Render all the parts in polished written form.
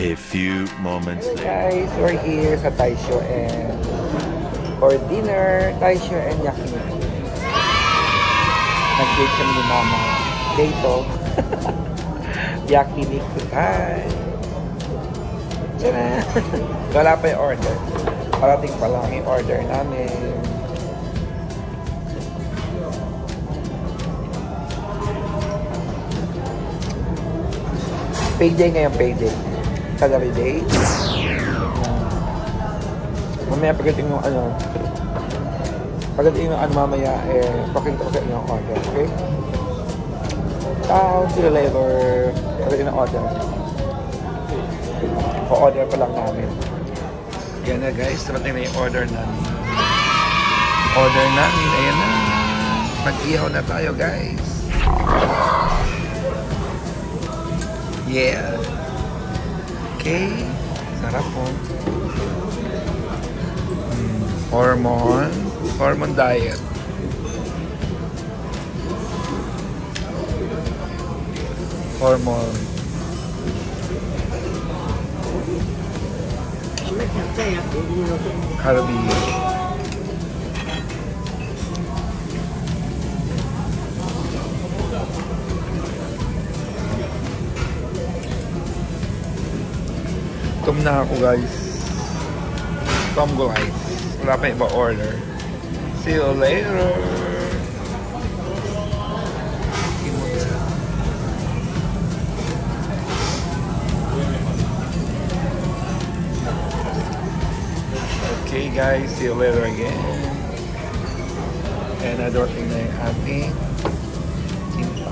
A few moments later. Guys, we're here sa Taisho and for dinner, Taisho and yakiniku. Nag-date kami ni Mama. Dito. Yakiniku time. Tcharan! Wala pa yung order. Parating pa lang yung order namin. Payday ngayon, payday. Salary day. Mamaya pagdating yung mamaya, pakita ko sa inyo ang order, okay? Ciao, see you later. Pagdating ng order. Pa-order pa lang namin. Yan na guys, dating na yung order namin. Order namin, ayan na. Mag-ihaw na tayo guys. Yeah. Okay. Sarap po. Hormone diet. Hormone. Harbi. Tom na ako guys. Tom guys. Wala pa iba order. See you later. Okay guys, see you later again. And another thing na yung ating kimpa.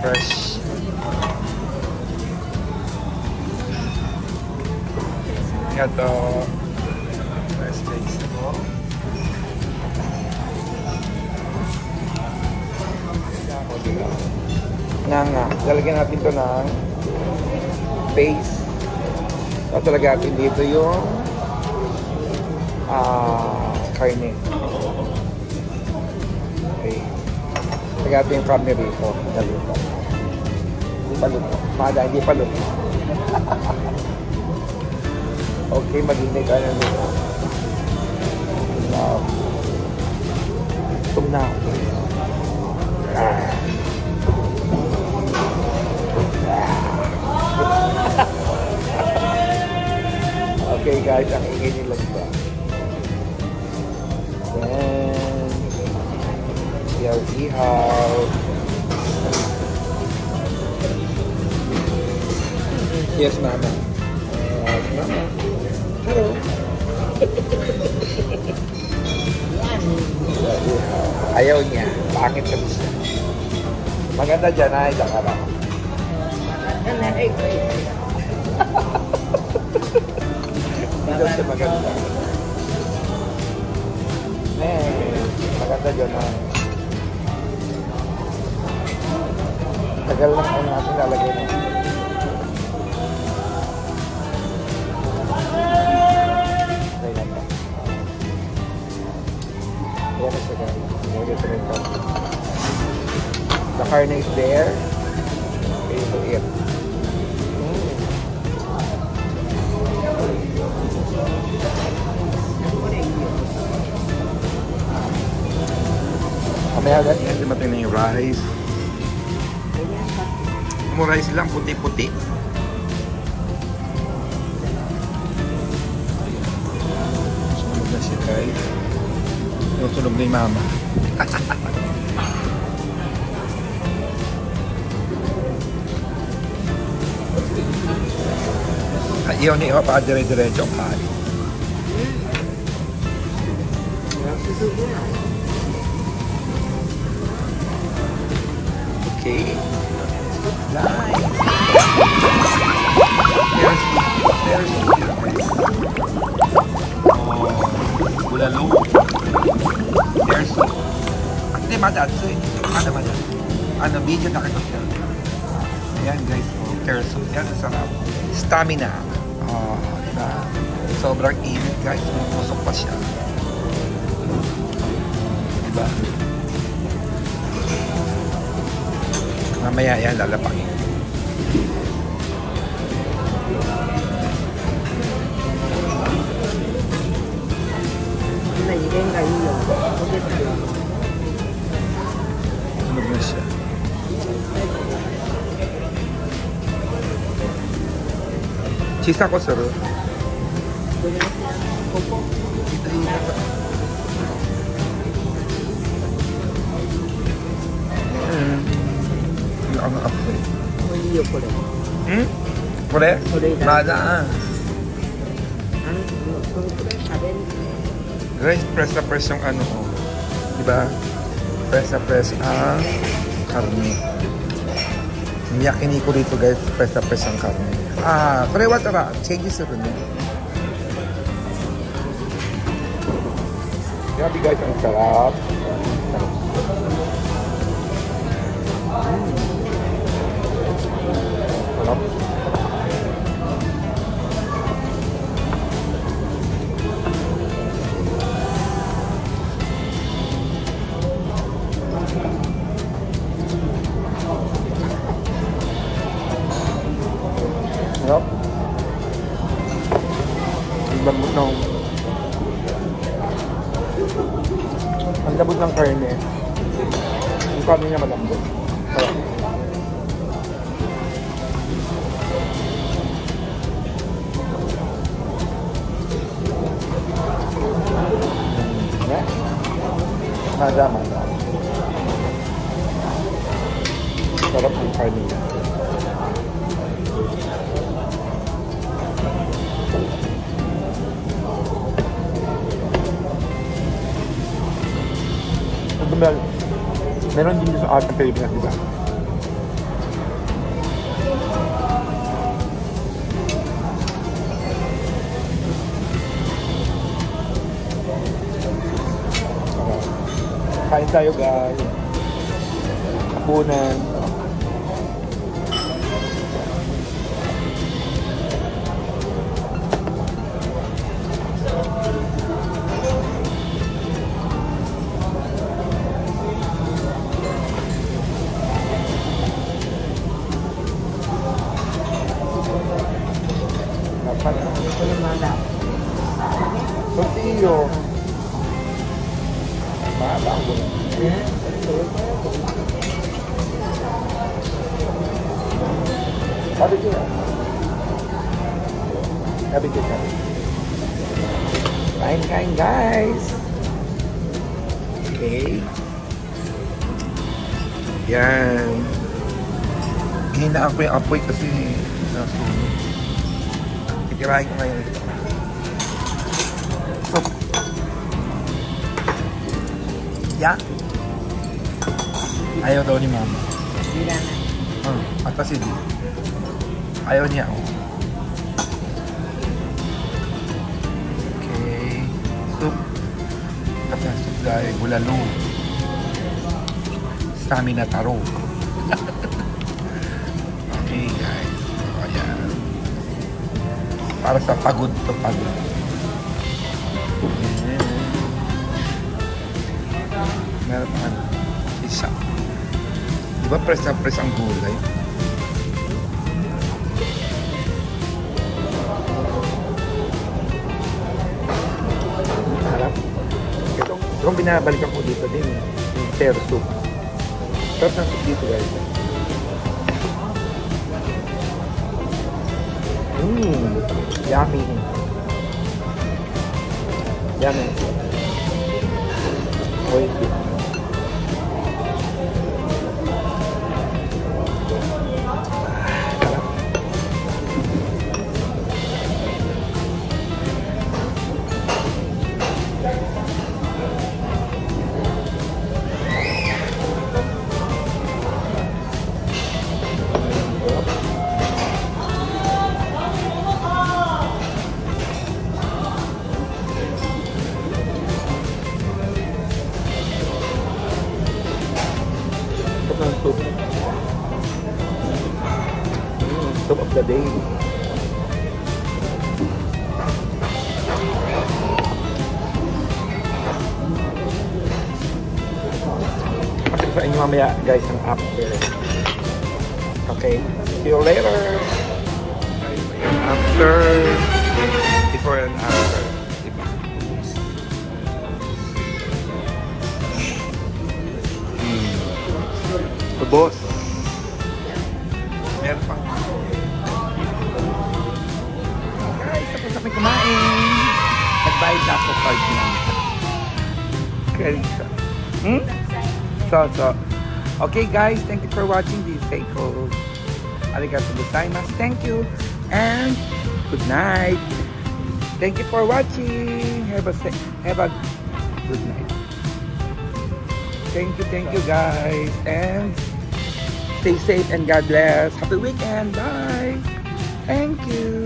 Fresh. Ito. Fresh taste mo. Lalagyan natin ito ng paste. At talaga natin dito yung karne. Okay. Talaga natin yung karne rito. Naluto. Hindi pa luto. Hindi pa luto. Okay, mag-inay ka na luto. Wow. Tum na ako. Okay guys, ang ingay nila ba? Then, ihaw. Yes, mama. Mama. Hello. Ayaw niya. Pangit kami siya. Maganda dyan, ay. Dakara. Dito siya maganda. Maganda dyan, ay. Tagal lang ang natin lalagay na. The carne is there. Okay, to eat. Kamaya agad yan, dumating na yung rice. Yung rice lang, puti-puti. Sunog na si rice. Yung sunog ni mama. Iyon ni Iwa pa dire-diretso ang kain. Okay. Nice. There's bulalo. There's hindi madatso eh. Ano video na kayo. Ayan guys. There's yan ang sarap. Stamina. Diba? Sobrang init guys. Pumusok pa siya. Diba? Mamaya yan lalapangin. Cheese ako, sir. Ang apoy. Kore? Mada. Guys, press na press yung ano. Diba? Press na press ang karne. Miyakini ko dito guys. Press na press ang karne. Kore watara. Changes ito niya. Grabe guys, ang sarap. Sarap. Sarap. Ang lambot ng karne. Yung karne niya malambot. Sarap. Mada. Sarap ang karne niya. Meron din sa ating Pilipinas, diba? Kain tayo guys. Hapunan. Tortillo. Bago. Kain guys. Okay. Yan. Hinaan ko yung apoy kasi nasunog. Titirahin ko ngayon ito. So, yeah. Ayaw daw ni mama. Hindi na. Atas hindi. Ayaw niya. Okay. Soup. Tapos na soup guys. Bulalo. Stamina taro. Okay guys. So, ayan. Para sa pagod to pagod. Meron pa isa. Diba press na press ang gulay? Harap. Itong binabalikan ko dito din. Yung pear soup. Sarap ng soup dito guys. Yummy. Yummy. Oishi. Soup of the day. Kasi sa inyo mamaya guys ang after. Okay, see you later. After, before and after. Diba? Boss. Meron pang tapos na kami kumain. Nagbayad na ako card niya. Credit siya. So. Okay guys, thank you for watching this Seiko. Arigato gozaimasu. Thank you. And good night. Thank you for watching. Have a good night. Thank you guys. And stay safe and God bless. Happy weekend. Bye. Thank you.